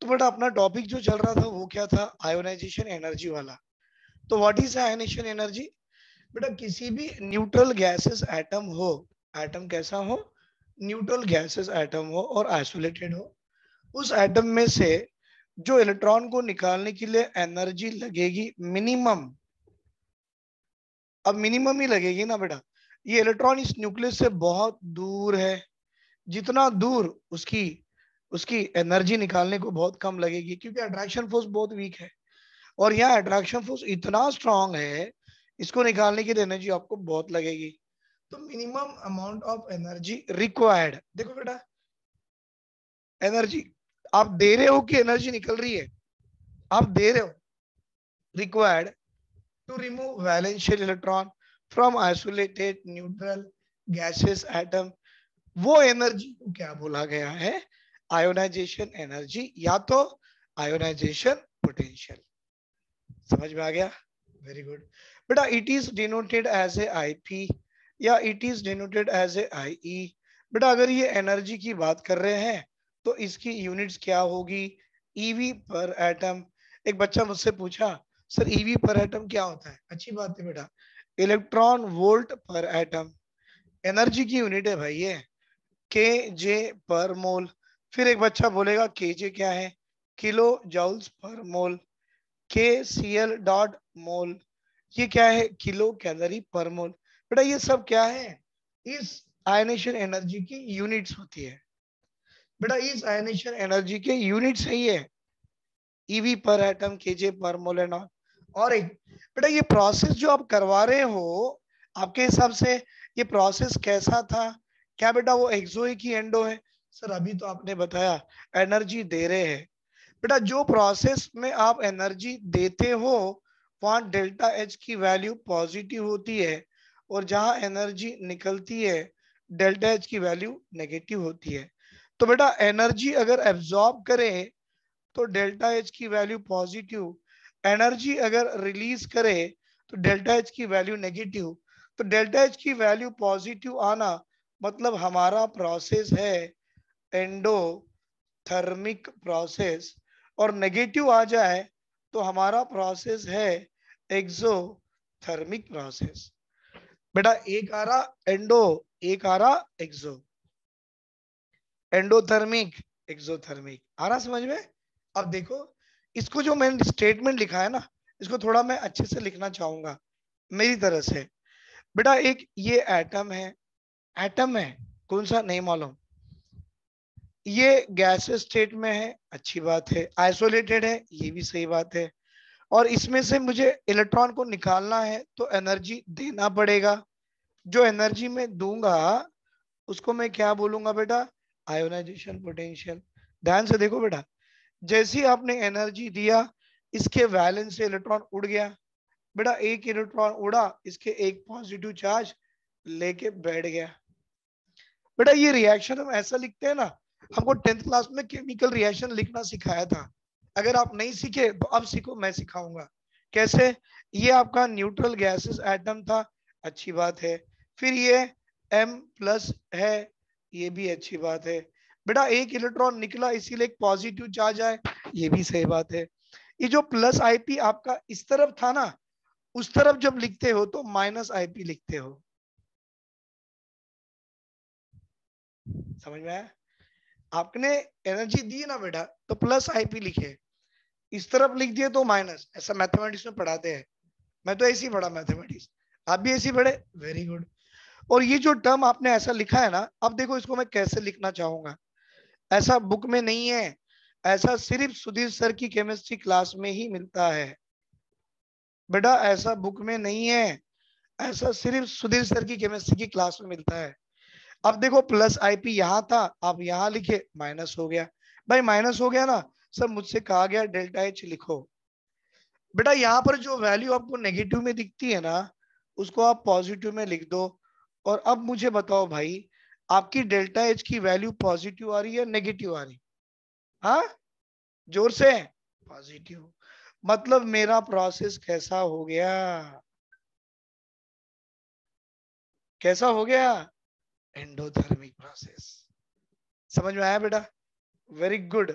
तो बेटा अपना टॉपिक जो चल रहा था वो क्या था, आयोनाइजेशन एनर्जी वाला। तो व्हाट इज आयोनाइजेशन एनर्जी? बेटा किसी भी न्यूट्रल गैसेस एटम हो, एटम कैसा हो, न्यूट्रल गैसेस एटम हो और आइसोलेटेड हो, उस एटम में से जो इलेक्ट्रॉन को निकालने के लिए एनर्जी लगेगी मिनिमम, अब मिनिमम ही लगेगी ना बेटा, ये इलेक्ट्रॉन इस न्यूक्लियस से बहुत दूर है, जितना दूर उसकी उसकी एनर्जी निकालने को बहुत कम लगेगी, क्योंकि अट्रैक्शन फोर्स बहुत वीक है। और यहाँ अट्रैक्शन फोर्स इतना स्ट्रांग है, इसको निकालने के लिए एनर्जी आपको बहुत लगेगी। तो minimum amount of energy required, देखो बेटा एनर्जी आप दे रहे हो कि एनर्जी निकल रही है, आप दे रहे हो, required to remove valential electron from isolated neutral gases atom, वो एनर्जी को क्या बोला गया है, आयोनाइजेशन एनर्जी या तो आयोनाइजेशन पोटेंशियल। समझ में आ गया? वेरी गुड बेटा। It is denoted as a IP या it is denoted as a IE. बेटा अगर ये एनर्जी की बात कर रहे हैं तो इसकी यूनिट्स क्या होगी, ईवी पर एटम। एक बच्चा मुझसे पूछा सर ईवी पर एटम क्या होता है, अच्छी बात है बेटा, इलेक्ट्रॉन वोल्ट पर एटम, एनर्जी की यूनिट है भाई ये, के जे पर मोल। फिर एक बच्चा बोलेगा के जे क्या है, किलो जूल्स पर मोल, के सी एल डॉट मोल, ये क्या है, किलो कैलोरी पर मोल। बेटा ये सब क्या है, इस आयनेशन एनर्जी की यूनिट्स होती है। बेटा इस आयनेशन एनर्जी के यूनिट्स है ये, ईवी पर एटम, केजे पर मोल एंड ऑल। और एक बेटा ये प्रोसेस जो आप करवा रहे हो, आपके हिसाब से ये प्रोसेस कैसा था? क्या बेटा वो एक्सो है कि एंडो है? सर अभी तो आपने बताया एनर्जी दे रहे हैं। बेटा जो प्रोसेस में आप एनर्जी देते हो वहां डेल्टा एच की वैल्यू पॉजिटिव होती है, और जहां एनर्जी निकलती है डेल्टा एच की वैल्यू नेगेटिव होती है। तो बेटा एनर्जी अगर एब्जॉर्ब करे तो डेल्टा एच की वैल्यू पॉजिटिव, एनर्जी अगर रिलीज करे तो डेल्टा एच की वैल्यू नेगेटिव। तो डेल्टा एच की वैल्यू पॉजिटिव आना मतलब हमारा प्रोसेस है एंडोथर्मिक प्रोसेस, और नेगेटिव आ जाए तो हमारा प्रोसेस है एक्सोथर्मिक प्रोसेस। बेटा एक आ रहा एंडो, एक आ रहा एक्सो, एंडोथर्मिक एक्सोथर्मिक, आ रहा समझ में? अब देखो इसको जो मैंने स्टेटमेंट लिखा है ना, इसको थोड़ा मैं अच्छे से लिखना चाहूंगा मेरी तरह से। बेटा एक ये एटम है, एटम है कौन सा नहीं मालूम, ये गैस स्टेट में है, अच्छी बात है, आइसोलेटेड है, ये भी सही बात है, और इसमें से मुझे इलेक्ट्रॉन को निकालना है तो एनर्जी देना पड़ेगा। जो एनर्जी मैं दूंगा उसको मैं क्या बोलूंगा बेटा, आयोनाइजेशन पोटेंशियल। ध्यान से देखो बेटा, जैसे ही आपने एनर्जी दिया इसके वैलेंस से इलेक्ट्रॉन उड़ गया, बेटा एक इलेक्ट्रॉन उड़ा, इसके एक पॉजिटिव चार्ज लेके बैठ गया। बेटा ये रिएक्शन हम ऐसा लिखते हैं ना, हमको 10th क्लास में केमिकल रिएक्शन लिखना सिखाया था। अगर आप नहीं सीखे तो अब सीखो, मैं सिखाऊंगा कैसे। ये आपका न्यूट्रल गैसेस एटम था, अच्छी बात है। फिर ये M+ है, ये भी अच्छी बात है। बेटा एक इलेक्ट्रॉन निकला इसीलिए एक पॉजिटिव चार्ज आए, ये भी सही बात है। ये जो प्लस आईपी आपका इस तरफ था ना, उस तरफ जब लिखते हो तो -IP लिखते हो। समझ में आया? आपने एनर्जी दी ना बेटा तो +IP लिखे, इस तरफ लिख दिए तो माइनस, ऐसा मैथमेटिक्स में पढ़ाते हैं। मैं तो ऐसे ही पढ़ा मैथमेटिक्स, आप भी ऐसे ही पढ़े, वेरी गुड। और ये जो टर्म आपने ऐसा लिखा है ना, अब देखो इसको मैं कैसे लिखना चाहूंगा, ऐसा बुक में नहीं है, ऐसा सिर्फ सुधीर सर की केमिस्ट्री क्लास में ही मिलता है बेटा, ऐसा बुक में नहीं है, ऐसा सिर्फ सुधीर सर की केमिस्ट्री की क्लास में मिलता है। अब देखो +IP यहाँ था, आप यहाँ लिखे, माइनस हो गया। भाई माइनस हो गया ना, सर मुझसे कहा गया डेल्टा एच लिखो। बेटा यहाँ पर जो वैल्यू आपको नेगेटिव में दिखती है ना, उसको आप पॉजिटिव में लिख दो। और अब मुझे बताओ भाई, आपकी डेल्टा एच की वैल्यू पॉजिटिव आ रही है नेगेटिव आ रही? हाँ जोर से, पॉजिटिव। मतलब मेरा प्रोसेस कैसा हो गया, कैसा हो गया, एंडोथर्मिक प्रोसेस। समझ में आया बेटा? Very good.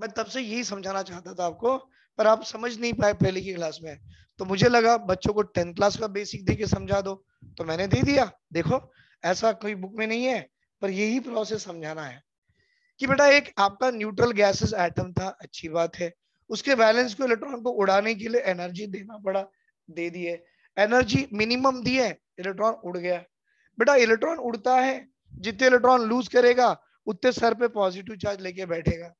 मैं तब से यही समझाना चाहता था आपको, पर आप समझ नहीं पाए पहले की क्लास में। तो मुझे लगा बच्चों को 10th क्लास का बेसिक दे के समझा दो, तो मैंने दे दिया। देखो ऐसा कोई बुक में नहीं है, पर यही प्रोसेस समझाना है कि बेटा एक आपका न्यूट्रल गैसेस एटम था, अच्छी बात है। उसके वैलेंस को इलेक्ट्रॉन को उड़ाने के लिए एनर्जी देना पड़ा, दे दिए। एनर्जी मिनिमम दी है, इलेक्ट्रॉन उड़ गया। बेटा इलेक्ट्रॉन उड़ता है, जितने इलेक्ट्रॉन लूज करेगा उतने सर पे पॉजिटिव चार्ज लेके बैठेगा।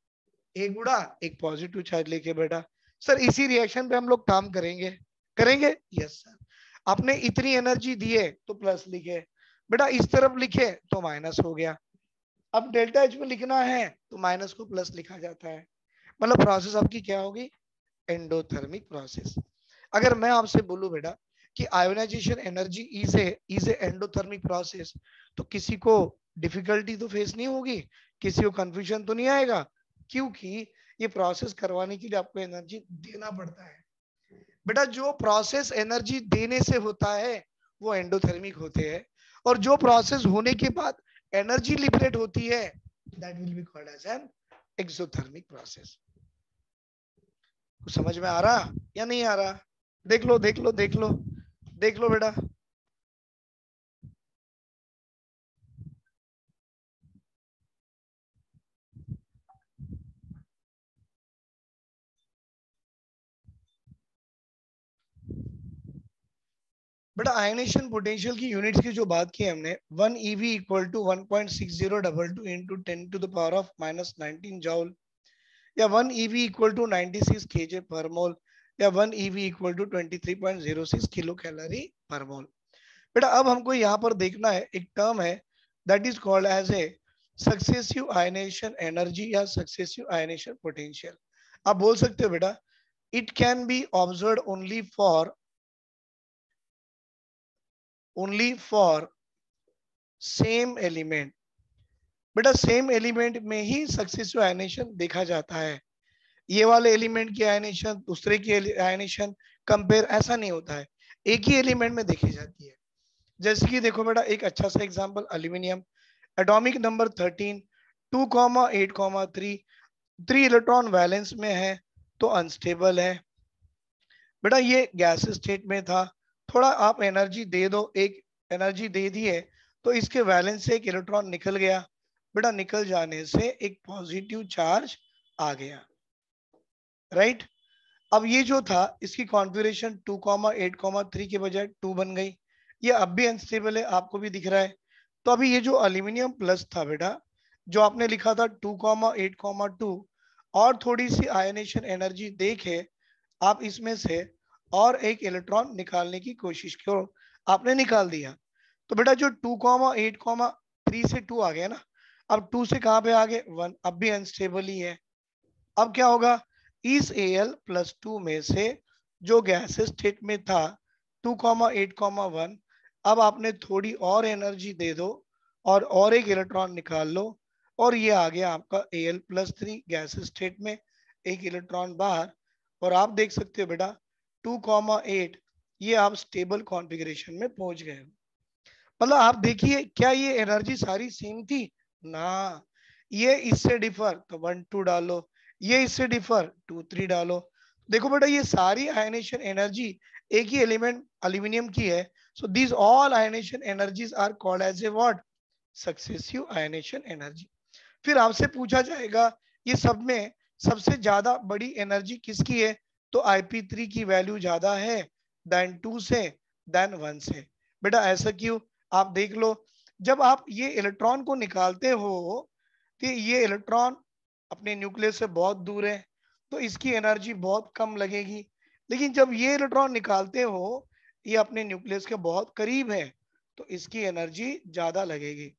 एक उड़ा, एक पॉजिटिव चार्ज लेके बैठा। सर इसी रिएक्शन पे हम लोग काम करेंगे, करेंगे यस सर। आपने इतनी एनर्जी दी है तो प्लस लिखे, बेटा इस तरफ लिखे तो माइनस हो गया। अब डेल्टा एच में लिखना है तो माइनस को प्लस लिखा जाता है। मतलब प्रोसेस आपकी क्या होगी, एंडोथर्मिक प्रोसेस। अगर मैं आपसे बोलूं बेटा कि ionization energy is a endothermic process, तो किसी को डिफिकल्टी तो फेस नहीं होगी, किसी को कंफ्यूजन तो नहीं आएगा, क्योंकि ये प्रोसेस करवाने के लिए आपको एनर्जी देना पड़ता है। बेटा जो प्रोसेस एनर्जी देने से होता है वो एंडोथर्मिक होते हैं, और जो प्रोसेस होने के बाद एनर्जी लिबरेट होती है that will be called as an exothermic process. कुछ समझ में आ रहा या नहीं आ रहा? देख लो देख लो देख लो देख लो बेटा। बेटा आयनेशन पोटेंशियल की यूनिट्स की जो बात की हमने, 1 eV equal to 1.6022 into 10 to the power of -19 joule, या 1 eV इक्वल टू 96 kJ पर मोल, या 1 eV equal to 23.06 kilo calorie per mole. बेटा अब हमको यहाँ पर देखना है, एक टर्म है that is called as a successive ionization energy या सक्सेसिव आयनेशन पोटेंशियल। आप बोल सकते हो बेटा it can be observe only for same element. बेटा सेम एलिमेंट में ही सक्सेसिव आयनेशन देखा जाता है। ये वाले एलिमेंट की आयनेशन दूसरे की आयनेशन कंपेयर ऐसा नहीं होता है, एक ही एलिमेंट में देखी जाती है। जैसे कि देखो बेटा एक अच्छा सा example, aluminium atomic number 13, 2,8,3, 3 electron valence में है तो अनस्टेबल है। बेटा ये गैस स्टेट में था, थोड़ा आप एनर्जी दे दो, एक एनर्जी दे दिए तो इसके वैलेंस से एक इलेक्ट्रॉन निकल गया। बेटा निकल जाने से एक पॉजिटिव चार्ज आ गया, राइट। अब ये जो था इसकी कॉन्फ़िगरेशन 2,8,3 के बजाय 2 बन गई। ये अब भी अनस्टेबल है, आपको भी दिख रहा है। तो अभी ये जो एल्यूमिनियम प्लस था बेटा, जो आपने लिखा था 2,8,2, और थोड़ी सी आयनेशन एनर्जी देके आप इसमें से और एक इलेक्ट्रॉन निकालने की कोशिश करो, आपने निकाल दिया। तो बेटा जो 2,8,3 से 2 आ गया ना, अब 2 से कहाँ पे आ गए 1, अब भी अनस्टेबल ही है। अब क्या होगा, इस Al+2 में से जो गैस स्टेट में था 2,8,1, अब आपने थोड़ी और एनर्जी दे दो और एक इलेक्ट्रॉन निकाल लो, और ये आ गया आपका Al+3 गैस स्टेट में, एक इलेक्ट्रॉन बाहर। और आप देख सकते हो बेटा 2,8, ये आप स्टेबल कॉन्फ़िगरेशन में पहुंच गए। मतलब आप देखिए क्या ये एनर्जी सारी सेम थी ना, ये इससे डिफर तो 1 2 डालो, ये इससे डिफर 2 3 डालो। देखो बेटा ये सारी आयनेशन एनर्जी एक ही एलिमेंट एल्यूमिनियम की है। So this all ionization energies are called as a what, successive ionization energy. फिर आपसे पूछा जाएगा ये सब में सबसे ज्यादा बड़ी एनर्जी किसकी है, तो IP3 की वैल्यू ज्यादा है देन 2 से, देन 1 से। बेटा ऐसा क्यों, आप देख लो, जब आप ये इलेक्ट्रॉन को निकालते हो तो ये इलेक्ट्रॉन अपने न्यूक्लियस से बहुत दूर है तो इसकी एनर्जी बहुत कम लगेगी। लेकिन जब ये इलेक्ट्रॉन निकालते हो ये अपने न्यूक्लियस के बहुत करीब है तो इसकी एनर्जी ज्यादा लगेगी।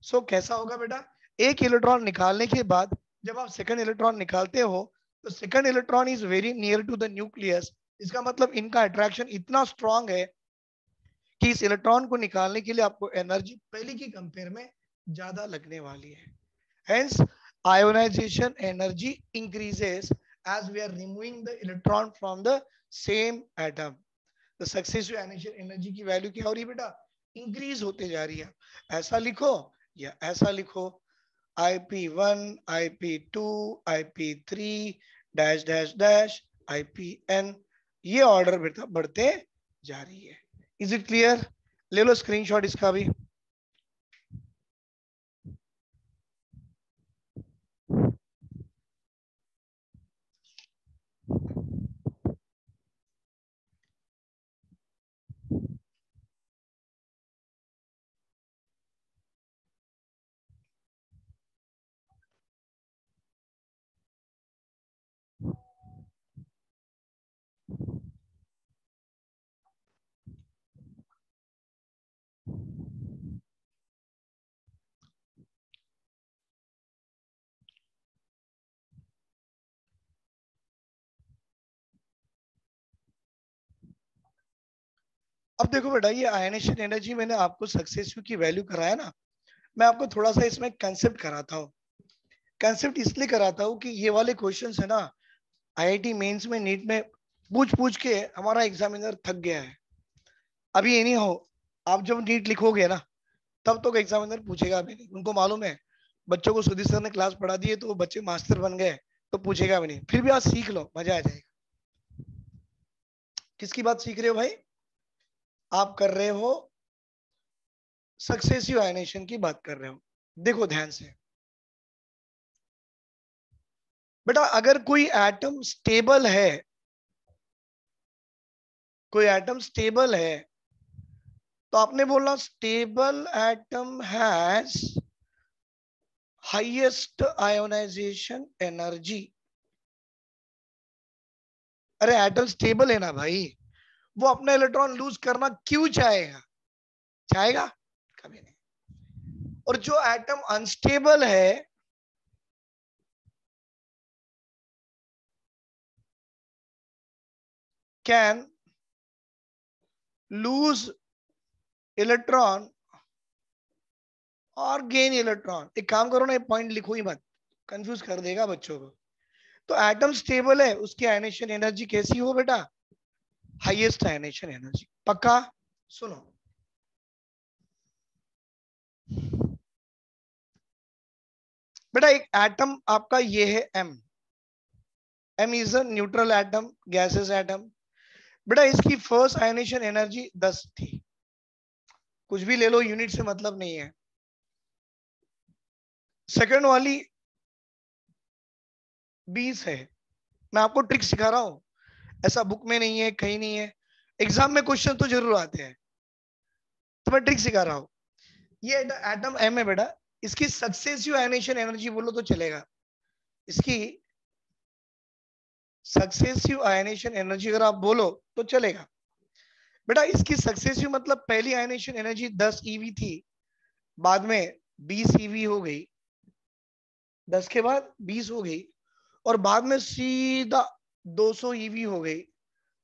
सो कैसा होगा बेटा, एक इलेक्ट्रॉन निकालने के बाद जब आप सेकंड इलेक्ट्रॉन निकालते हो तो second electron is very near to the nucleus. इसका मतलब इनका अट्रैक्शन इतना स्ट्रांग है कि इस इलेक्ट्रॉन को निकालने के लिए आपको एनर्जी पहले की कंपेयर में ज्यादा लगने वाली है। Hence, ionization energy increases as we are removing the electron from the same atom. The successive ionization energy की वैल्यू क्या हो रही है बेटा, इंक्रीज होते जा रही है। ऐसा लिखो या ऐसा लिखो, IP1, IP2, IP3 dash dash dash IPN, ये ऑर्डर बढ़ते जा रही है। Is it clear? ले लो स्क्रीनशॉट इसका भी। अब देखो बेटा, ये आयनेशन एनर्जी मैंने आपको सक्सेसिव की वैल्यू कराया ना, मैं आपको थोड़ा सा इसमें कंसेप्ट कराता हूँ। कंसेप्ट इसलिए कराता हूँ कि ये वाले क्वेश्चन है ना, IIT मेंस में, नीट में पूछ पूछ के हमारा एग्जामिनर थक गया है। अभी ये नहीं हो, आप जब नीट लिखोगे ना, तब तो एग्जामिनर पूछेगा भी नहीं। उनको मालूम है बच्चों को सुधीर सर ने क्लास पढ़ा दी है तो वो बच्चे मास्टर बन गए, तो पूछेगा भी नहीं। फिर भी आज सीख लो, मजा आ जाएगा। किसकी बात सीख रहे हो भाई? आप कर रहे हो सक्सेसिव आयनेशन की बात कर रहे हो। देखो ध्यान से बेटा, अगर कोई एटम स्टेबल है, कोई एटम स्टेबल है, तो आपने बोलना stable atom has highest ionization energy. अरे एटम स्टेबल है ना भाई, वो अपना इलेक्ट्रॉन लूज करना क्यों चाहेगा? चाहेगा? कभी नहीं। और जो एटम अनस्टेबल है, कैन लूज इलेक्ट्रॉन और गेन इलेक्ट्रॉन। एक काम करो ना, ये पॉइंट लिखो ही मत, कंफ्यूज कर देगा बच्चों को। तो एटम स्टेबल है, उसकी आयनेशन एनर्जी कैसी हो बेटा? Highest ionisation energy. पक्का? सुनो बेटा, एक एटम आपका ये है M। M is a neutral atom, gases atom. बेटा इसकी फर्स्ट आयनेशन एनर्जी 10 थी। कुछ भी ले लो, यूनिट से मतलब नहीं है। सेकंड वाली 20 है। मैं आपको ट्रिक सिखा रहा हूं, ऐसा बुक में नहीं है, कहीं नहीं है। एग्जाम में क्वेश्चन तो जरूर आते हैं, तो मैं ट्रिक सिखा रहा हूं। ये एटम M है बेटा, इसकी सक्सेसिव आयनेशन एनर्जी बोलो तो चलेगा। इसकी सक्सेसिव आयनेशन एनर्जी अगर आप बोलो तो चलेगा। बेटा इसकी सक्सेसिव मतलब पहली आयनेशन एनर्जी 10 EV थी, बाद में 20 EV हो गई, 10 के बाद 20 हो गई, और बाद में सीधा 200 EV हो गई,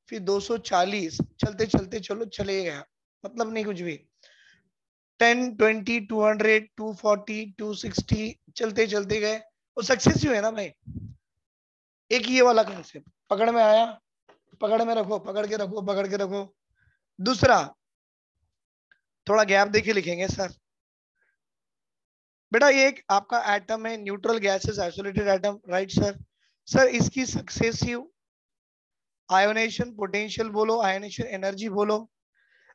फिर 240, चलते चलते चलो चले गया, मतलब नहीं कुछ भी। 10, 20, 200, 240, 260, चलते चलते गए। वो सक्सेसिव है ना भाई। एक ये वाला कंसेप्ट पकड़ में आया, पकड़ में रखो, पकड़ के रखो, पकड़ के रखो। दूसरा, थोड़ा गैप देके लिखेंगे सर। बेटा ये एक आपका एटम है, neutral gases isolated atom, right sir? Sir इसकी सक्सेसिव आयोनेशन पोटेंशियल बोलो, आयोनेशन एनर्जी बोलो।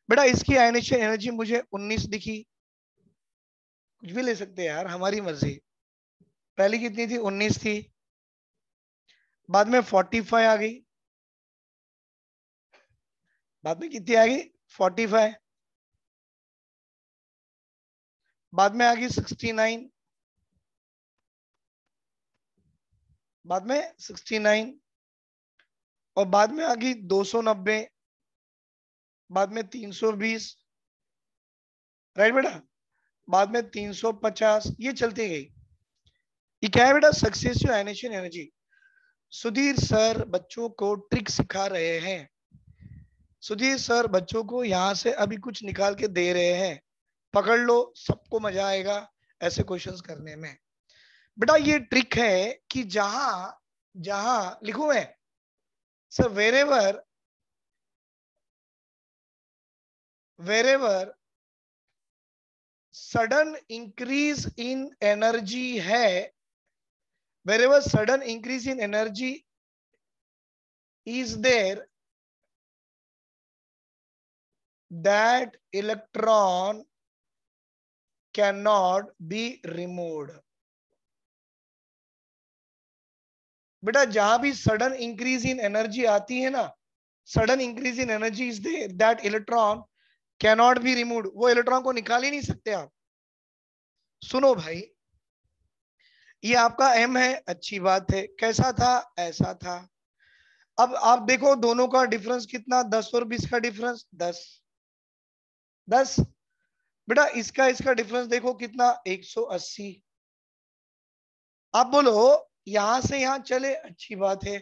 बेटा इसकी आयोनेशन एनर्जी मुझे 19 दिखी, कुछ भी ले सकते हैं यार, हमारी मर्जी। पहली कितनी थी? 19 थी, बाद में 45 आ गई, बाद में कितनी आ गई? 45, बाद में आ गई 69, बाद में 69, और बाद में आ गई 290, बाद में 320, राइट बेटा? बाद में 350, ये चलती गई। ये क्या है बेटा? Successive ionization energy. Sudhir sir बच्चों को ट्रिक सिखा रहे हैं, सुधीर सर बच्चों को यहां से अभी कुछ निकाल के दे रहे हैं, पकड़ लो, सबको मजा आएगा ऐसे क्वेश्चंस करने में। बेटा ये ट्रिक है कि जहां जहां लिखूं मैं, sir wherever wherever sudden increase in energy है, wherever sudden increase in energy is there, that electron cannot be removed. बेटा जहां भी सडन इंक्रीज इन एनर्जी आती है ना, sudden increase in energy is there, that electron cannot be removed, वो electron को निकाल ही नहीं सकते आप। सुनो भाई, ये आपका एम है, अच्छी बात है, कैसा था, ऐसा था। अब आप देखो दोनों का डिफरेंस कितना, 10 और 20 का डिफरेंस 10 10। बेटा इसका इसका डिफरेंस देखो कितना, 180। आप बोलो यहां से यहां चले, अच्छी बात है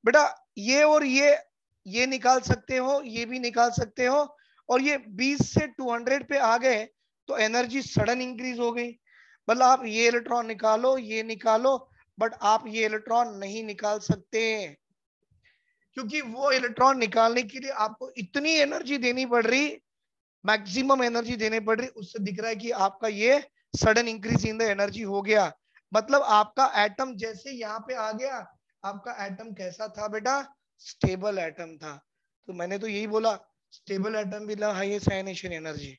बेटा, ये और ये निकाल सकते हो, ये भी निकाल सकते हो, और ये 20 से 200 पे आ गए तो एनर्जी सडन इंक्रीज हो गई। मतलब आप ये इलेक्ट्रॉन निकालो, ये निकालो, बट आप ये इलेक्ट्रॉन नहीं निकाल सकते, क्योंकि वो इलेक्ट्रॉन निकालने के लिए आपको इतनी एनर्जी देनी पड़ रही, मैक्सिमम एनर्जी देने पड़ रही। उससे दिख रहा है कि आपका ये sudden increase in the energy हो गया। मतलब आपका एटम जैसे यहाँ पे आ गया, आपका एटम कैसा था बेटा, स्टेबल एटम था। तो मैंने तो यही बोला, stable atom will highest ionisation energy,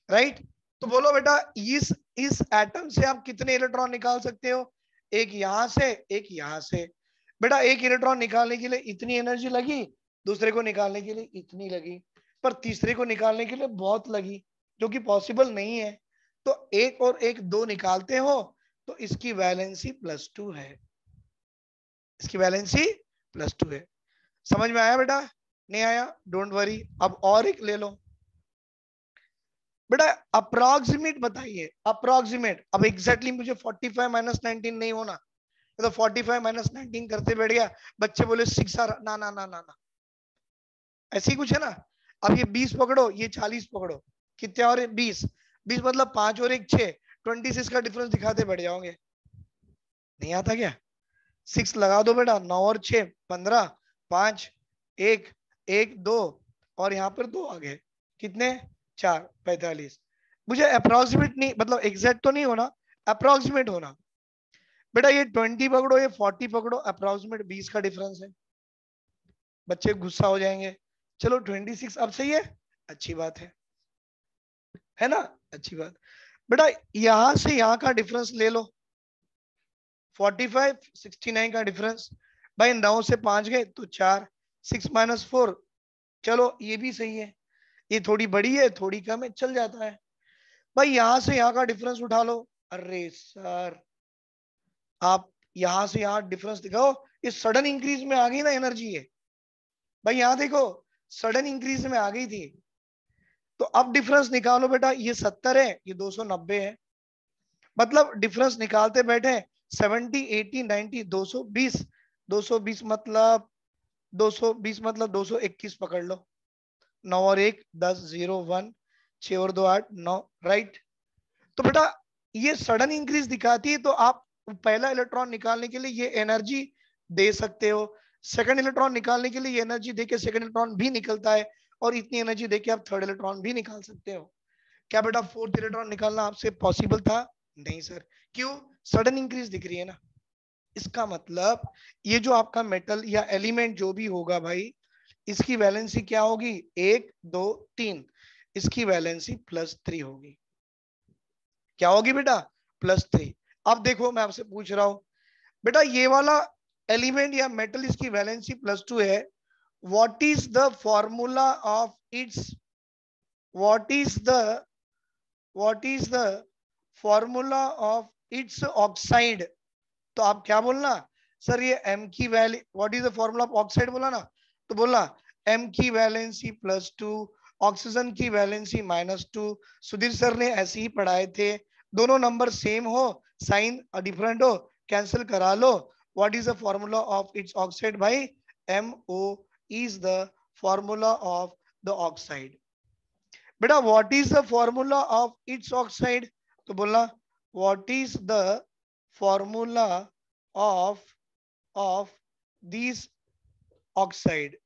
right. तो बोलो बेटा इस एटम से आप कितने इलेक्ट्रॉन निकाल सकते हो, एक यहां से, एक यहां से। बेटा एक इलेक्ट्रॉन निकालने के लिए इतनी एनर्जी लगी, दूसरे को निकालने के लिए इतनी लगी, पर तीसरे को निकालने के लिए बहुत लगी, जो कि पॉसिबल नहीं है। तो एक और एक दो निकालते हो तो इसकी वैलेंसी +2 है, इसकी वैलेंसी +2 है। समझ में आया बेटा, नहीं आया डोंट वरी। अब और एक ले लो बेटा, अप्रोक्सीमेट बताइए, अप्रोक्सीमेट। अब एग्जैक्टली मुझे 45 - 19 नहीं होना, तो 45 - 19 करते बैठ गया, बच्चे बोले 6 ना ना ना ना ना, ऐसे ही कुछ है ना। अब ये 20 पकड़ो, ये 40 पकड़ो, कितने और 20, 20 मतलब 5 और 1 6, 26 का डिफरेंस दिखाते बैठ जाओगे। नहीं आता क्या, 6 लगा दो बेटा, 9 और 6 15, 5 1 1 2, और यहाँ पर 2 आ गए, कितने 4 45। मुझे अप्रोक्सीमेट नहीं, मतलब एग्जैक्ट तो नहीं होना, अप्रोक्सीमेट होना। बेटा ये 20 पकड़ो, ये 40 पकड़ो, अप्रोक्सीमेट 20 का डिफरेंस है। बच्चे गुस्सा हो जाएंगे, चलो 26 अब सही है, अच्छी बात है ना, अच्छी बात। बेटा यहां से यहां का डिफरेंस ले लो, 45 69 का डिफरेंस। भाई 9 से 5 गए तो 4, 6 - 4, चलो ये भी सही है, ये थोड़ी बड़ी है थोड़ी कम है, चल जाता है। भाई यहां से यहां का डिफरेंस उठा लो, अरे सर आप यहां से यहां डिफरेंस दिखाओ, ये सडन इंक्रीज में आ गई ना एनर्जी है। भाई यहां देखो सडन इंक्रीज में आ गई थी, तो अब डिफरेंस निकालो बेटा, ये 70 है, ये 290 है। मतलब डिफरेंस निकालते बैठे 70 80 90 220, 220 मतलब 220 मतलब 221 पकड़ लो, 9 और 1 10 0 1, 6 और 2 8 9, राइट। तो बेटा ये सडन इंक्रीज दिखाती है, तो आप पहला इलेक्ट्रॉन निकालने के लिए ये एनर्जी दे सकते हो, सेकंड इलेक्ट्रॉन निकालने के लिए ये एनर्जी देके सेकंड इलेक्ट्रॉन भी निकलता है, और इतनी एनर्जी देके आप थर्ड इलेक्ट्रॉन भी निकाल सकते हो। क्या बेटा फोर्थ इलेक्ट्रॉन निकालना आपसे पॉसिबल था, नहीं सर, क्यों, सडन इंक्रीज दिख रही है ना। इसका मतलब ये जो आपका मेटल या एलिमेंट जो भी होगा भाई, इसकी वैलेंसी क्या होगी, 1 2 3, इसकी वैलेंसी +3 होगी। क्या होगी बेटा, +3। अब देखो मैं आपसे पूछ रहा हूं बेटा, ये वाला एलिमेंट या मेटल इसकी वैलेंसी +2 है, what is the formula of its, what is the what is the formula of its oxide. तो आप क्या बोलना, सर ये m की value, what is the formula of oxide बोला ना, तो बोलना m की वैलेंसी +2, ऑक्सीजन की वैलेंसी -2। सुधीर सर ने ऐसे ही पढ़ाए थे, दोनों नंबर सेम हो, साइन डिफरेंट हो, कैंसिल करा लो। What is the formula of its oxide भाई, MO is the formula of the oxide. बेटा what is the formula of its oxide, तो बोलना what is the formula of this oxide,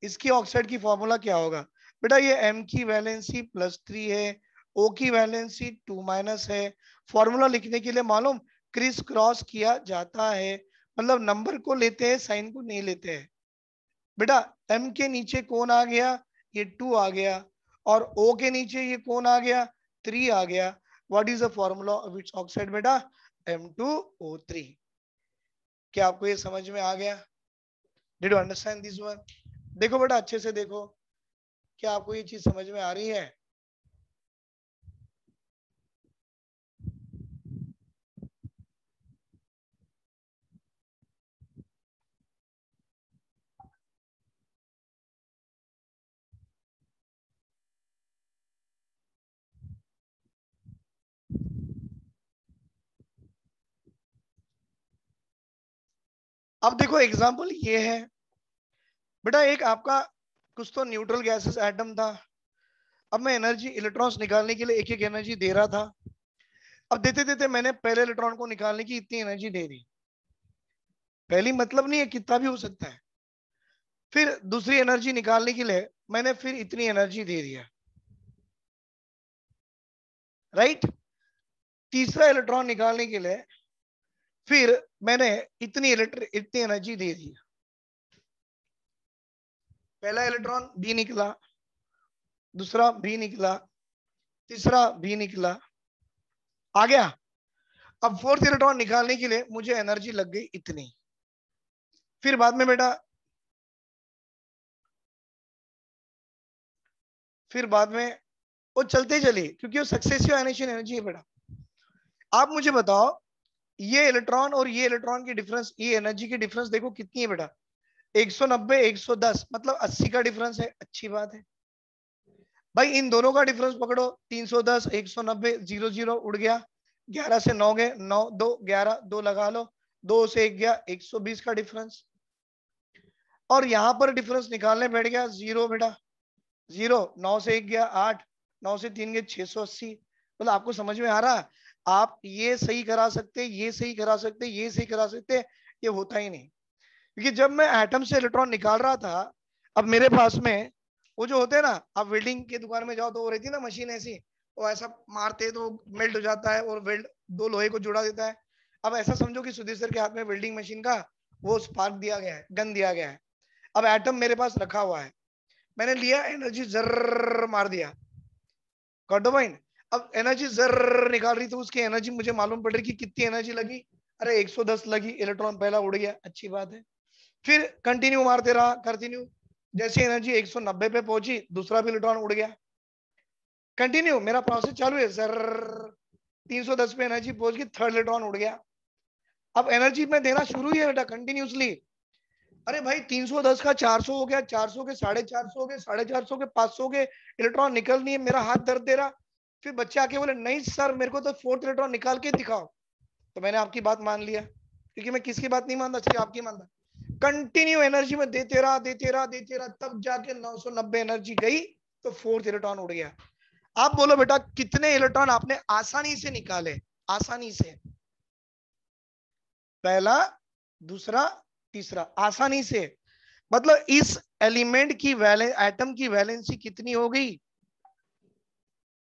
इसकी oxide की formula क्या होगा। बेटा ये m की वैलेंसी +3 है, O की वैलेंसी 2- है। फॉर्मूला लिखने के लिए मालूम क्रिस क्रॉस किया जाता है, मतलब नंबर को लेते हैं, साइन को नहीं लेते हैं। बेटा M के नीचे कौन आ गया, ये 2 आ गया, और O के नीचे ये कौन आ गया, 3 आ गया। What is the formula of its oxide बेटा, M2O3। क्या आपको ये समझ में आ गया? Did you understand this one? देखो बेटा अच्छे से देखो, क्या आपको ये चीज समझ में आ रही है? अब देखो एग्जांपल ये है बेटा, एक आपका कुछ तो न्यूट्रल गैसेस एटम था। अब मैं एनर्जी इलेक्ट्रॉन्स निकालने के लिए एक एक एनर्जी दे रहा था। अब देते देते मैंने पहले इलेक्ट्रॉन को निकालने की इतनी एनर्जी दे दी। पहली मतलब नहीं है, कितना भी हो सकता है। फिर दूसरी एनर्जी निकालने के लिए मैंने फिर इतनी एनर्जी दे दिया, राइट। तीसरा इलेक्ट्रॉन निकालने के लिए फिर मैंने इतनी एनर्जी दे दी। पहला इलेक्ट्रॉन भी निकला, दूसरा भी निकला, तीसरा भी निकला, आ गया। अब फोर्थ इलेक्ट्रॉन निकालने के लिए मुझे एनर्जी लग गई इतनी। फिर बाद में बेटा, फिर बाद में वो चलते चली, क्योंकि वो सक्सेसिव आयनेशन एनर्जी है बेटा। आप मुझे बताओ, ये इलेक्ट्रॉन और ये इलेक्ट्रॉन की डिफरेंस, ये एनर्जी की डिफरेंस देखो कितनी है बेटा, 190 110, मतलब 80 का डिफरेंस है। अच्छी बात है भाई, इन दोनों का डिफरेंस पकड़ो, 310 190, 0 0 उड़ गया, 11 से 9 गए, 9 2 11, 2 लगा लो, 2 से 1 गया, 120 का डिफरेंस। और यहां पर डिफरेंस निकालने बैठ गया, जीरो बेटा, जीरो, 9 से 1 गया 8, 9 से 3 गए 680। मतलब आपको समझ में आ रहा है? आप ये सही करा सकते, ये सही करा सकते, ये सही करा सकते, ये होता ही नहीं। क्योंकि जब मैं एटम से इलेक्ट्रॉन निकाल रहा था, अब मेरे पास में वो जो होते हैं ना, आप वेल्डिंग की दुकान में जाओ तो वो रहती है ना मशीन ऐसी, वो ऐसा मारते तो मेल्ट हो जाता है, और वेल्ड दो लोहे को जुड़ा देता है। अब ऐसा समझो कि सुधीर सर के हाथ में वेल्डिंग मशीन का वो स्पार्क दिया गया है, गन दिया गया है। अब एटम मेरे पास रखा हुआ है, मैंने लिया, एनर्जी जर्र मार दिया, कार्डोबाइन। अब एनर्जी जर्र निकाल रही, तो उसकी एनर्जी मुझे मालूम पड़ रही कि कितनी एनर्जी लगी, अरे 110 लगी, इलेक्ट्रॉन पहला उड़ गया, अच्छी बात है। फिर कंटिन्यू मारते रहा, कंटिन्यू, जैसे एनर्जी 190 पे पहुंची, दूसरा भी इलेक्ट्रॉन उड़ गया। कंटिन्यू मेरा प्रोसेस चालू है सर, 310 पे एनर्जी पहुंच गई, थर्ड इलेक्ट्रॉन उड़ गया। अब एनर्जी में देना शुरू ही है बेटा कंटिन्यूसली। अरे भाई 310 का 400 हो गया, 400 के 450 हो गए, 450 के 500 के, इलेक्ट्रॉन निकल नहीं है, मेरा हाथ दर्द दे रहा। फिर बच्चे आके बोले नहीं सर मेरे को तो फोर्थ इलेक्ट्रॉन निकाल के दिखाओ। तो मैंने आपकी बात मान लिया, क्योंकि मैं किसकी बात नहीं मानता, सिर्फ आपकी मानता। कंटिन्यू एनर्जी में देते रहा, देते रहा, देते रहा, तब जाके 990 एनर्जी गई, तो फोर्थ इलेक्ट्रॉन उड़ गया। आप बोलो बेटा कितने इलेक्ट्रॉन आपने आसानी से निकाले, आसानी से? पहला, दूसरा, तीसरा, आसानी से। मतलब इस एलिमेंट की वैलेंस, एटम की वैलेंसी कितनी हो गई,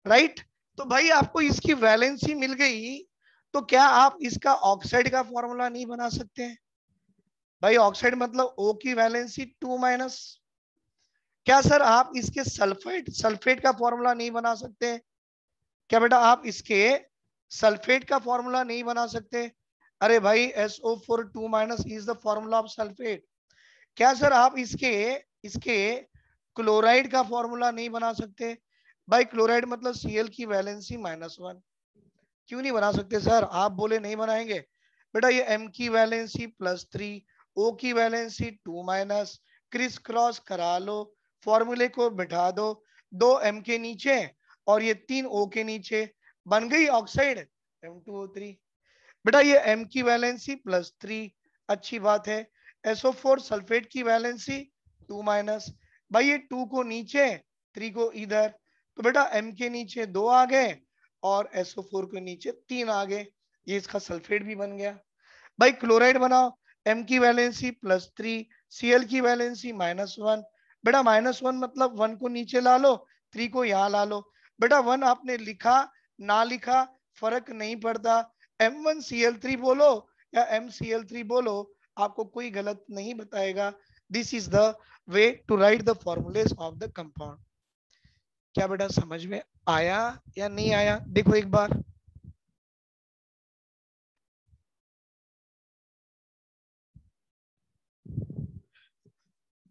राइट। तो भाई आपको इसकी वैलेंसी मिल गई, तो क्या आप इसका ऑक्साइड का फॉर्मूला नहीं बना सकते हैं? भाई ऑक्साइड मतलब O की वैलेंसी 2-। क्या सर आप इसके सल्फेट सल्फेट का फॉर्मूला नहीं बना सकते? क्या बेटा आप इसके सल्फेट का फॉर्मूला नहीं बना सकते? अरे भाई SO4 2- is the formula of sulphate. क्या सर आप इसके इसके क्लोराइड का फॉर्मूला नहीं बना सकते? भाई क्लोराइड मतलब Cl की वैलेंसी -1। क्यों नहीं बना सकते सर? आप बोले नहीं बनाएंगे। बेटा ये M की वैलेंसी +3, O की वैलेंसी 2-, क्रिस क्रॉस करा लो, फॉर्मूले को बिठा दो, 2 M के नीचे और ये 3 O के नीचे, बन गई ऑक्साइड M2O3। बेटा ये M की वैलेंसी +3, अच्छी बात है। SO4 सल्फेट की वैलेंसी 2-। भाई ये 2 को नीचे, 3 को इधर, तो बेटा M के नीचे 2 आ गए और SO4 के नीचे 3 आ गए, ये इसका सल्फेट भी बन गया। भाई क्लोराइड बनाओ, M की वैलेंसी +3, Cl की वैलेंसी -1। बेटा -1 मतलब 1 को नीचे ला लो, 3 को यहाँ ला लो। बेटा 1 आपने लिखा ना लिखा फर्क नहीं पड़ता, M1Cl3 बोलो या MCl3 बोलो, आपको कोई गलत नहीं बताएगा। This is the way to write the formulas of the compound. क्या बेटा समझ में आया या नहीं आया? देखो एक बार,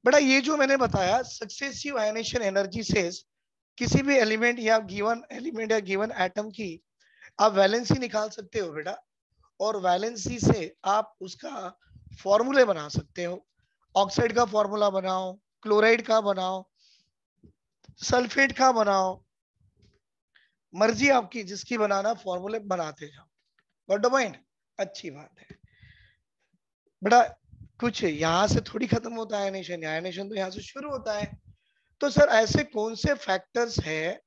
बेटा ये जो मैंने बताया सक्सेसिव आयनेशन एनर्जी से किसी भी एलिमेंट या गिवन एलिमेंट या गिवन एटम की आप वैलेंसी निकाल सकते हो बेटा, और वैलेंसी से आप उसका फॉर्मूले बना सकते हो। ऑक्साइड का फॉर्मूला बनाओ, क्लोराइड का बनाओ, सल्फेट का बनाओ, मर्जी आपकी जिसकी बनाना, फॉर्मूले बनाते जाओ। Got the point? अच्छी बात है बेटा। कुछ यहां से थोड़ी खत्म होता है आयनेशन, आयनेशन तो यहां से शुरू होता है। तो सर ऐसे कौन से फैक्टर्स है,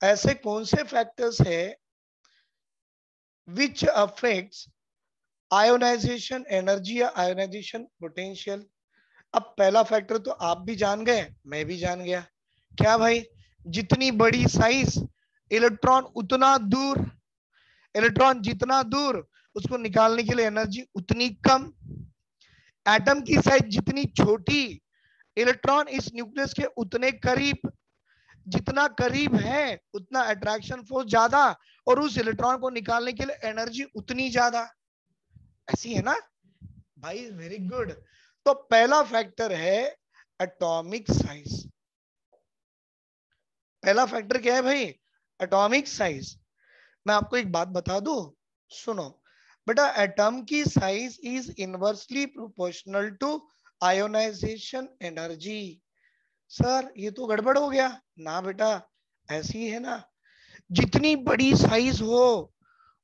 ऐसे कौन से फैक्टर्स है विच अफेक्ट्स आयोनाइजेशन एनर्जी या आयोनाइजेशन पोटेंशियल? अब पहला फैक्टर तो आप भी जान गए, मैं भी जान गया। क्या भाई? जितनी बड़ी साइज इलेक्ट्रॉन उतना दूर, इलेक्ट्रॉन जितना दूर उसको निकालने के लिए एनर्जी उतनी कम। एटम की साइज जितनी छोटी, इलेक्ट्रॉन इस न्यूक्लियस के उतने करीब, जितना करीब है उतना अट्रैक्शन फोर्स ज्यादा, और उस इलेक्ट्रॉन को निकालने के लिए एनर्जी उतनी ज्यादा। ऐसी है ना भाई? Very good. तो पहला फैक्टर है एटॉमिक साइज। पहला फैक्टर क्या है भाई? Atomic size. मैं आपको एक बात बता दूं, सुनो बेटा, एटम की size is inversely proportional to ionization energy. Sir ये तो गड़बड़ हो गया ना बेटा, ऐसी है ना, जितनी बड़ी साइज हो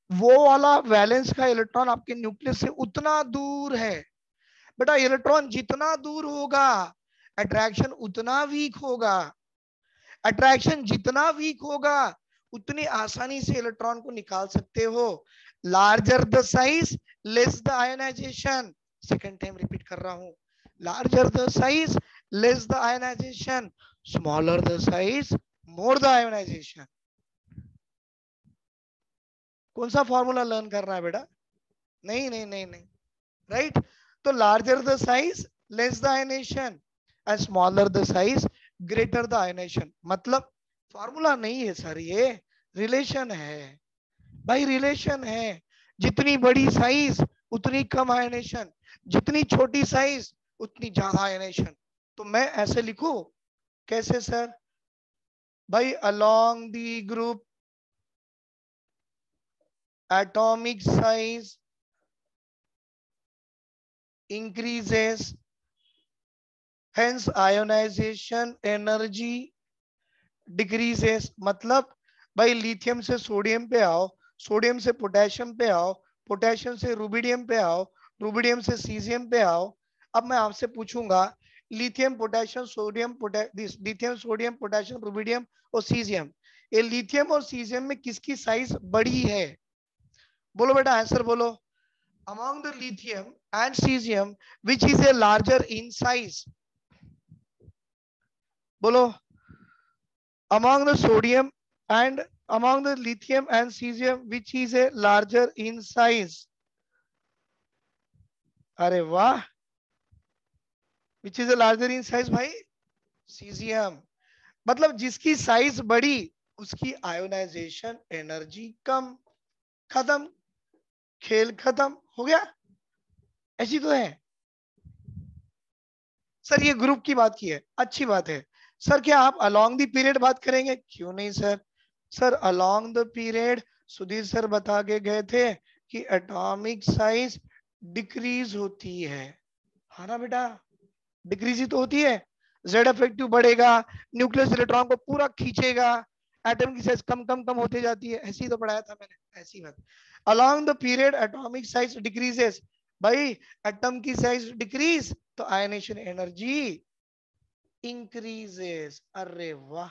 वो वाला वैलेंस का इलेक्ट्रॉन आपके न्यूक्लियस से उतना दूर है। बेटा इलेक्ट्रॉन जितना दूर होगा अट्रैक्शन उतना वीक होगा, अट्रैक्शन जितना वीक होगा उतनी आसानी से इलेक्ट्रॉन को निकाल सकते हो। Larger the size less the ionization. Second time repeat कर रहा हूं, larger the size less the ionization, smaller the size more the ionization. कौन सा फॉर्मूला लर्न कर रहा है बेटा? नहीं नहीं नहीं नहीं, राइट? तो larger the size less the ionisation and smaller the size greater the ionisation. मतलब फॉर्मूला नहीं है सर, ये रिलेशन है भाई, रिलेशन है। जितनी बड़ी साइज उतनी कम आयनेशन, जितनी छोटी साइज उतनी ज्यादा आयनेशन। तो मैं ऐसे लिखूं, कैसे सर? भाई along the group atomic size increases, hence ionization energy decreases. मतलब भाई लिथियम से सोडियम पे आओ, सोडियम से पोटेशियम पे आओ, पोटेशियम से रुबिडियम पे आओ, रुबिडियम से सीजियम पे आओ। अब मैं आपसे पूछूंगा, lithium potassium sodium lithium sodium potassium rubidium और सीजियम, ये लिथियम और सीजियम में किसकी साइज बड़ी है? बोलो बेटा, आंसर बोलो। Among the lithium and cesium, which is a larger in size? बोलो। Among the sodium and among the lithium and cesium, which is a larger in size? अरे वाह, which is a larger in size भाई? cesium। मतलब जिसकी size बड़ी उसकी ionisation energy कम। खत्म, खेल खत्म हो गया। ऐसी तो है सर, ये ग्रुप की बात की है, अच्छी बात है। सर क्या आप अलोंग द पीरियड बात करेंगे? क्यों नहीं sir. Sir along the period Sudhir sir बता के गए थे कि एटॉमिक साइज डिक्रीज होती है ना बेटा? डिक्रीज ही तो होती है। जेड इफेक्टिव बढ़ेगा, न्यूक्लियस इलेक्ट्रॉन को पूरा खींचेगा, एटम की साइज कम कम कम होती जाती है। ऐसी तो पढ़ाया था मैंने, ऐसी बात। Along the period atomic size decreases, भाई एटम की साइज डिक्रीज तो आयनेशन एनर्जी इंक्रीजेस। अरे वाह,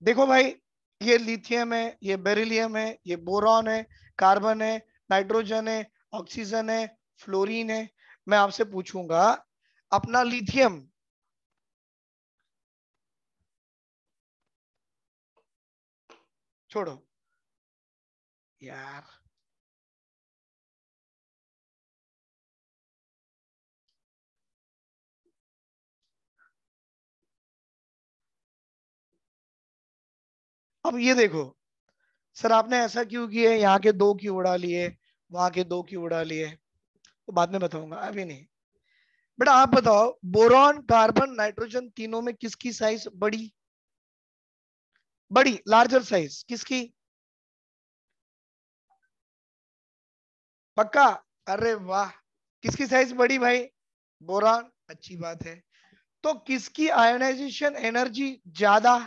देखो भाई, ये लिथियम है, ये बेरिलियम है, ये बोरॉन है, कार्बन है, नाइट्रोजन है, ऑक्सीजन है, फ्लोरीन है। मैं आपसे पूछूंगा, अपना लिथियम छोड़ो यार, अब ये देखो सर, आपने ऐसा क्यों किया है, यहाँ के दो क्यों उड़ा लिए, वहां के दो क्यों उड़ा लिए, तो बाद में बताऊंगा, अभी नहीं। बेटा आप बताओ, बोरॉन कार्बन नाइट्रोजन तीनों में किसकी साइज बड़ी, बड़ी लार्जर साइज किसकी, पक्का, अरे वाह, किसकी साइज बड़ी भाई, बोरॉन, अच्छी बात है। तो किसकी आयोनाइजेशन एनर्जी ज्यादा,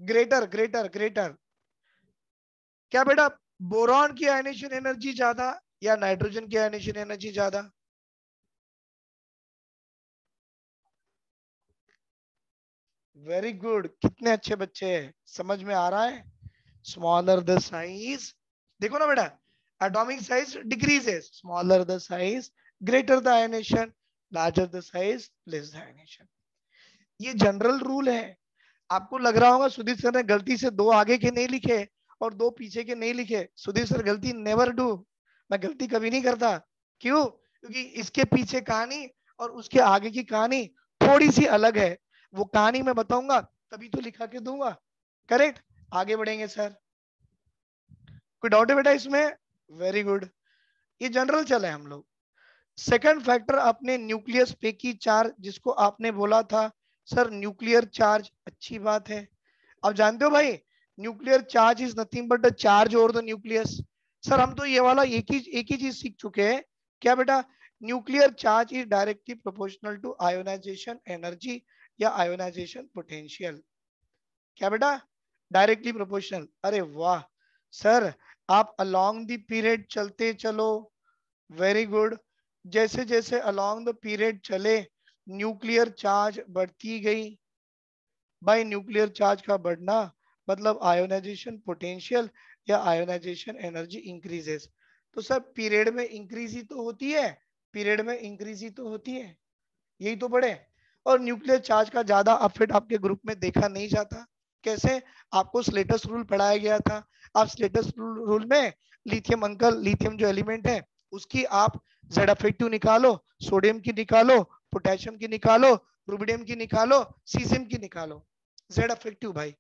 ग्रेटर ग्रेटर ग्रेटर, क्या बेटा, बोरॉन की आयोनाइजेशन एनर्जी ज्यादा या नाइट्रोजन की आयोनाइजेशन एनर्जी ज्यादा, वेरी गुड, कितने अच्छे बच्चे हैं, समझ में आ रहा है। स्मॉलर द साइज, देखो ना बेटा, atomic size decreases, smaller the size greater the ionisation, larger the size less the ionisation. ये जनरल रूल है। आपको लग रहा होगा सुधीर सर ने गलती से दो आगे के नहीं लिखे और दो पीछे के नहीं लिखे, सुधीर सर गलती नेवर डू, मैं गलती कभी नहीं करता। क्यों, क्योंकि इसके पीछे कहानी और उसके आगे की कहानी थोड़ी सी अलग है, वो कहानी मैं बताऊंगा तभी तो लिखा के दूंगा। करेक्ट, आगे बढ़ेंगे सर, कोई डाउट है बेटा इसमें, वेरी गुड, ये जनरल चले हम लोग। सेकंड फैक्टर अपने न्यूक्लियस पे की चार्ज, जिसको आपने बोला था सर न्यूक्लियर चार्ज, अच्छी बात है। अब जानते हो भाई, nuclear charge is nothing but the charge over the nucleus. Sir हम तो ये वाला एक ही चीज सीख चुके हैं, क्या बेटा, nuclear charge is directly proportional to ionization energy या आयोनाइजेशन पोटेंशियल, क्या बेटा, डायरेक्टली प्रोपोर्शनल, अरे वाह सर, आप अलोंग द पीरियड चलते चलो, वेरी गुड, जैसे जैसे अलोंग द पीरियड चले न्यूक्लियर चार्ज बढ़ती गई, बाय न्यूक्लियर चार्ज का बढ़ना मतलब आयोनाइजेशन पोटेंशियल या आयोनाइजेशन एनर्जी इंक्रीजेस। तो सर पीरियड में इंक्रीज ही तो होती है, पीरियड में इंक्रीज ही तो होती है, यही तो पढ़े। और न्यूक्लियर चार्ज का ज्यादा अपडेट आपके ग्रुप में देखा नहीं जाता, कैसे, आपको स्लेटस रूल पढ़ाया गया था, आप स्लेटस रूल में लिथियम अंकल, लिथियम जो एलिमेंट है उसकी आप जेड इफेक्टिव निकालो, सोडियम की निकालो, पोटेशियम की निकालो, रुबिडियम की निकालो, सीजियम की निकालो, जेड इफेक्टिव भाई,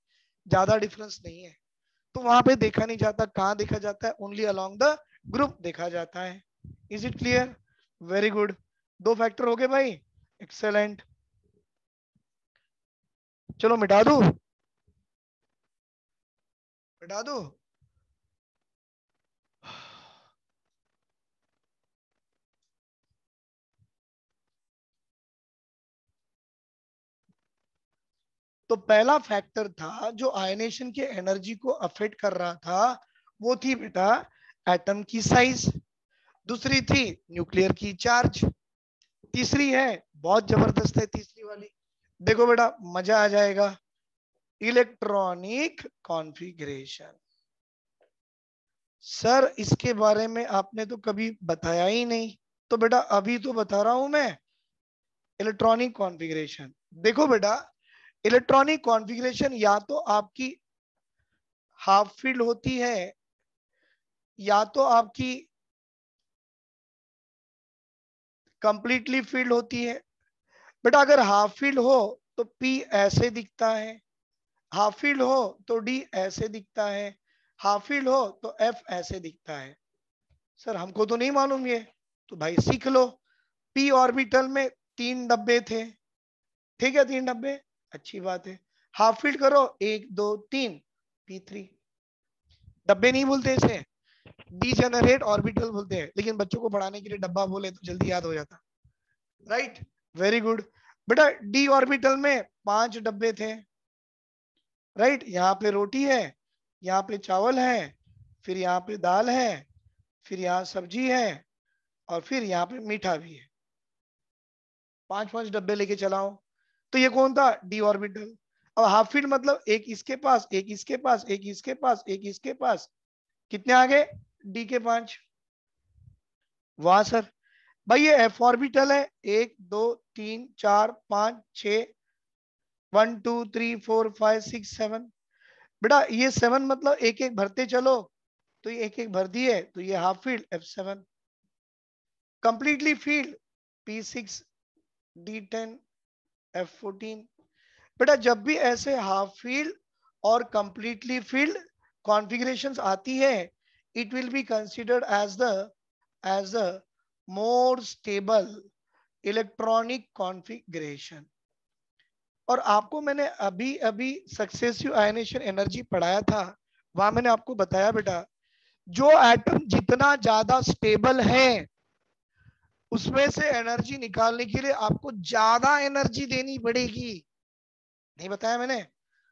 ज्यादा डिफरेंस नहीं है। तो वहां पे देखा नहीं जाता, कहाँ देखा जाता है, ओनली अलोंग द ग्रुप देखा जाता है। Is it clear, very good, दो फैक्टर हो गए भाई, एक्सेलेंट। चलो मिटा दो, मिटा दो, तो पहला फैक्टर था जो आयनेशन के एनर्जी को अफेक्ट कर रहा था, वो थी बेटा एटम की साइज, दूसरी थी न्यूक्लियर की चार्ज, तीसरी है, बहुत जबरदस्त है तीसरी वाली, देखो बेटा मजा आ जाएगा, इलेक्ट्रॉनिक कॉन्फ़िगरेशन। सर इसके बारे में आपने तो कभी बताया ही नहीं, तो बेटा अभी तो बता रहा हूं मैं, इलेक्ट्रॉनिक कॉन्फ़िगरेशन। देखो बेटा, इलेक्ट्रॉनिक कॉन्फ़िगरेशन या तो आपकी हाफ फील्ड होती है या तो आपकी कंप्लीटली फील्ड होती है। बेटा अगर हाफ फील्ड हो तो पी ऐसे दिखता है, हाफ फील्ड हो तो डी ऐसे दिखता है, हाफ फील्ड हो तो एफ ऐसे दिखता है। सर हमको तो नहीं मालूम ये, तो भाई सीख लो। पी ऑर्बिटल में तीन डब्बे थे, ठीक है, तीन डब्बे, अच्छी बात है, हाफ फील्ड करो, एक दो तीन, P3, डब्बे नहीं बोलते इसे, डीजेनरेट ऑर्बिटल बोलते हैं, लेकिन बच्चों को पढ़ाने के लिए डब्बा बोले तो जल्दी याद हो जाता, राइट, वेरी गुड। बेटा डी ऑर्बिटल में पांच डब्बे थे, राइट, यहाँ पे रोटी है, यहाँ पे चावल है, फिर यहाँ पे दाल है, फिर यहाँ सब्जी है, और फिर यहाँ पे मीठा भी है, पांच पांच डब्बे लेके चलाओ। तो ये कौन था, डी ऑर्बिटल। अब हाफ फील्ड मतलब एक इसके पास, एक इसके पास, एक इसके पास, एक इसके पास, कितने आ गए, डी के पांच, वाह सर। भाई ये एफ ऑर्बिटल है, एक दो तीन चार पांच छ, 1 2 3 4 5 6 7, बेटा ये 7 मतलब एक एक भरते चलो, तो ये एक एक भर दिए, तो ये half field F7, completely field P6 D10 F14। बेटा जब भी ऐसे हाफ फील्ड और कंप्लीटली फील्ड कॉन्फ़िगरेशंस आती है, it will be considered as the more stable electronic configuration. और आपको मैंने अभी अभी सक्सेसिव आयनेशन एनर्जी पढ़ाया था, वहां मैंने आपको बताया बेटा, जो एटम जितना ज्यादा स्टेबल है उसमें से एनर्जी निकालने के लिए आपको ज्यादा एनर्जी देनी पड़ेगी। नहीं बताया मैंने?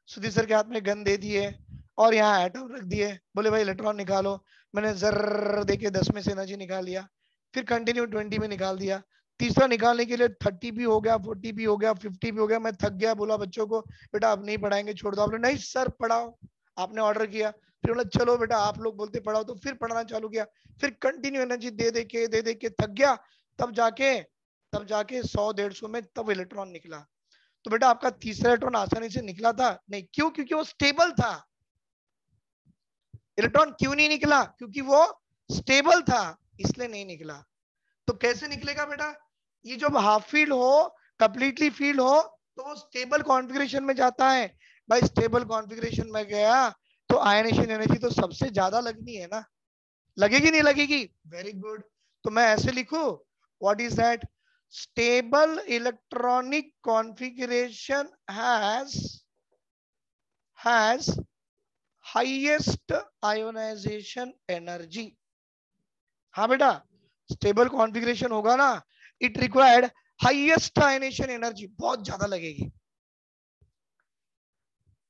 सुधीर सर के हाथ में गन दे दिए और यहाँ एटम रख दिए, बोले भाई इलेक्ट्रॉन निकालो, मैंने जर्र देके 10 में से एनर्जी निकाल लिया, फिर कंटिन्यू 20 में निकाल दिया, तीसरा निकालने के लिए 30 भी हो गया, 40 भी हो गया, 50 भी हो गया, मैं थक गया, बोला बच्चों को बेटा अब नहीं पढ़ाएंगे, छोड़ दो। आप लोग नहीं सर पढ़ाओ, आपने ऑर्डर किया, फिर बोला चलो बेटा आप लोग बोलते पढ़ाओ, तो फिर पढ़ाना चालू किया, फिर कंटिन्यू एनर्जी दे दे के थक गया, तब जाके 100-150 में तब इलेक्ट्रॉन निकला। तो बेटा आपका तीसरा इलेक्ट्रॉन आसानी से निकला था नहीं, क्यों? क्योंकि वो स्टेबल था। इलेक्ट्रॉन क्यों नहीं निकला? क्योंकि वो स्टेबल था, इसलिए नहीं निकला। तो कैसे निकलेगा बेटा? ये जब हाफ फील्ड हो, कंप्लीटली फील्ड हो, तो वो स्टेबल कॉन्फ़िगरेशन में जाता है। भाई स्टेबल कॉन्फ़िगरेशन में गया तो आयनेशन एनर्जी तो सबसे ज्यादा लगनी है ना, लगेगी नहीं लगेगी? Very good. तो मैं ऐसे लिखू, what is that? Stable electronic configuration has highest ionization energy. हाँ बेटा, स्टेबल कॉन्फ़िगरेशन होगा ना, it required highest ionization energy, बहुत ज्यादा लगेगी।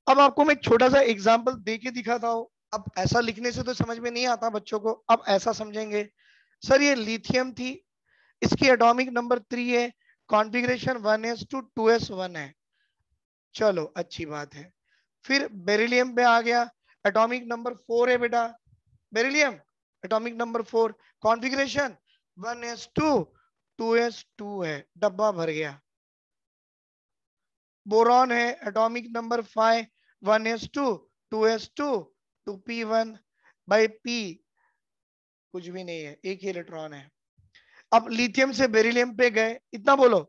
अब आपको मैं एक छोटा सा एग्जांपल देके दिखाता हूं। अब ऐसा लिखने से तो समझ में नहीं आता बच्चों को, अब ऐसा समझेंगे। सर ये लिथियम थी, इसकी एटॉमिक नंबर 3 है, कॉन्फ़िगरेशन 1s2 2s1 है, चलो अच्छी बात है। फिर बेरिलियम पे आ गया, एटॉमिक नंबर 4 है बेटा, beryllium atomic number 4, configuration 1s2 2s2 है, डब्बा भर गया। बोरॉन है, atomic number 5, 1s2 2s2 2p1 by p कुछ भी नहीं है, एक ही इलेक्ट्रॉन है। अब लिथियम से बेरिलियम पे गए, इतना बोलो,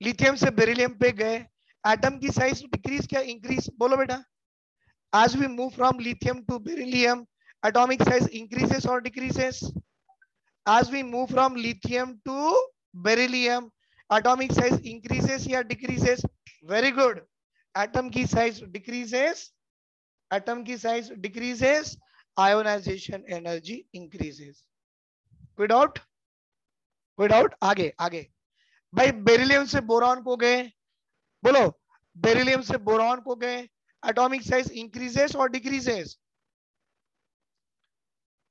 लिथियम से बेरिलियम पे गए, एटम की साइज डिक्रीज क्या इंक्रीज? बोलो बेटा। As we move from lithium to beryllium, atomic size increases or decreases? As we move from lithium to beryllium, atomic size increases या decreases? Very good. Atom की size decreases, atom की size decreases, ionization energy increases. कोई doubt? कोई doubt? आगे आगे भाई, beryllium से boron को गए, बोलो, बेरिलियम से बोरॉन को गए, एटॉमिक साइज इंक्रीजेस और डिक्रीजेस?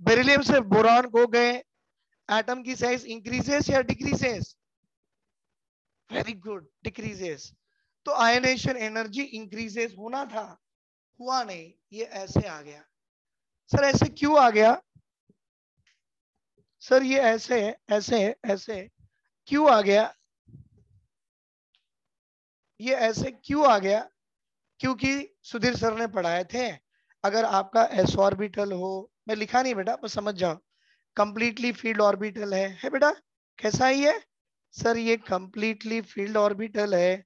बेरिलियम से बोरॉन को गए, एटम की साइज इंक्रीजेस या डिक्रीजेस? Very good, decreases. तो आयनेशन एनर्जी इंक्रीजेस होना था, हुआ नहीं, ये ऐसे आ गया। सर ऐसे क्यों आ गया? सर ये ऐसे ऐसे ऐसे क्यों आ गया? ये ऐसे क्यों आ गया? क्योंकि सुधीर सर ने पढ़ाए थे, अगर आपका एस ऑर्बिटल हो, मैं लिखा नहीं बेटा बस समझ जाओ, कंप्लीटली फील्ड ऑर्बिटल है बेटा, कैसा ही है? सर ये कंप्लीटली फील्ड ऑर्बिटल है।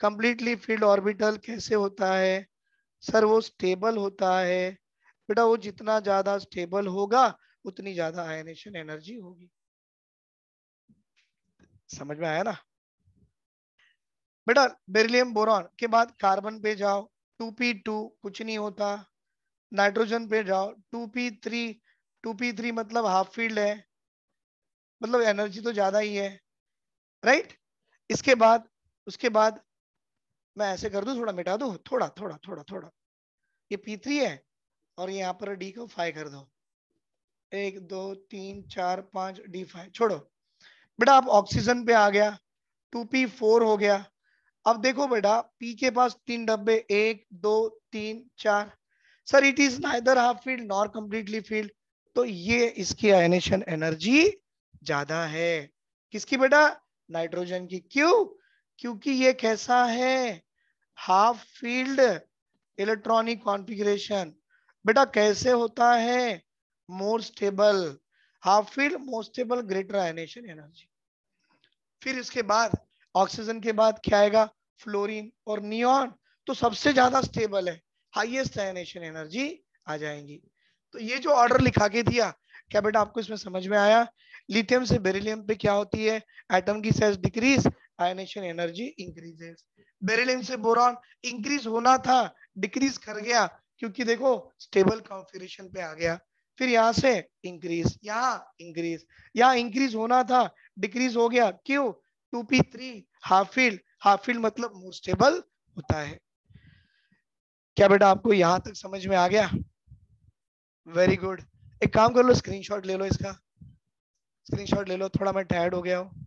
कंप्लीटली फील्ड ऑर्बिटल कैसे होता है? सर वो स्टेबल होता है बेटा, वो जितना ज्यादा स्टेबल होगा उतनी ज्यादा आयनेशन एनर्जी होगी। समझ में आया ना बेटा? बेरिलियम बोरॉन के बाद कार्बन पे जाओ, 2p2 कुछ नहीं होता, नाइट्रोजन पे जाओ 2p3, 2p3 मतलब हाफ फील्ड है, मतलब एनर्जी तो ज्यादा ही है, राइट? इसके बाद, उसके बाद मैं ऐसे कर दूं, थोड़ा मिटा दूं, थोड़ा थोड़ा थोड़ा थोड़ा, ये p3 है और यहाँ पर डी को 5 कर दो, 1 2 3 4 5 D5 छोड़ो। बेटा आप ऑक्सीजन पे आ गया, 2p4 हो गया। अब देखो बेटा, पी के पास 3 डब्बे, 1 2 3 4, sir it is neither half field nor completely field, तो ये इसकी आयनेशन एनर्जी ज्यादा है। किसकी बेटा? नाइट्रोजन की। क्यों? क्योंकि ये कैसा है? Half field electronic configuration. बेटा कैसे होता है? More stable, half field, more stable, greater ionisation energy. फिर इसके बाद ऑक्सीजन के बाद क्या आएगा? फ्लोरीन और नियॉन, तो सबसे ज्यादा स्टेबल है, हाईएस्ट आयनेशन एनर्जी आ जाएंगी। तो ये जो ऑर्डर लिखा के दिया, क्या बेटा आपको इसमें समझ में आया? लिथियम से बेरिलियम पे क्या होती है? एटम की size decrease, ionisation energy increases. Beryllium से बोरॉन इंक्रीज होना था, डिक्रीज कर गया, क्योंकि देखो स्टेबल कॉन्फ़िगरेशन पे आ गया। फिर यहाँ से इंक्रीज, यहाँ इंक्रीज, यहाँ इंक्रीज होना था, डिक्रीज हो गया, क्यों? 2p3 half field, half field मतलब मोर स्टेबल होता है। क्या बेटा आपको यहां तक समझ में आ गया? Very good. एक काम कर लो, स्क्रीनशॉट ले लो इसका, स्क्रीनशॉट ले लो, थोड़ा मैं टायर्ड हो गया हूँ।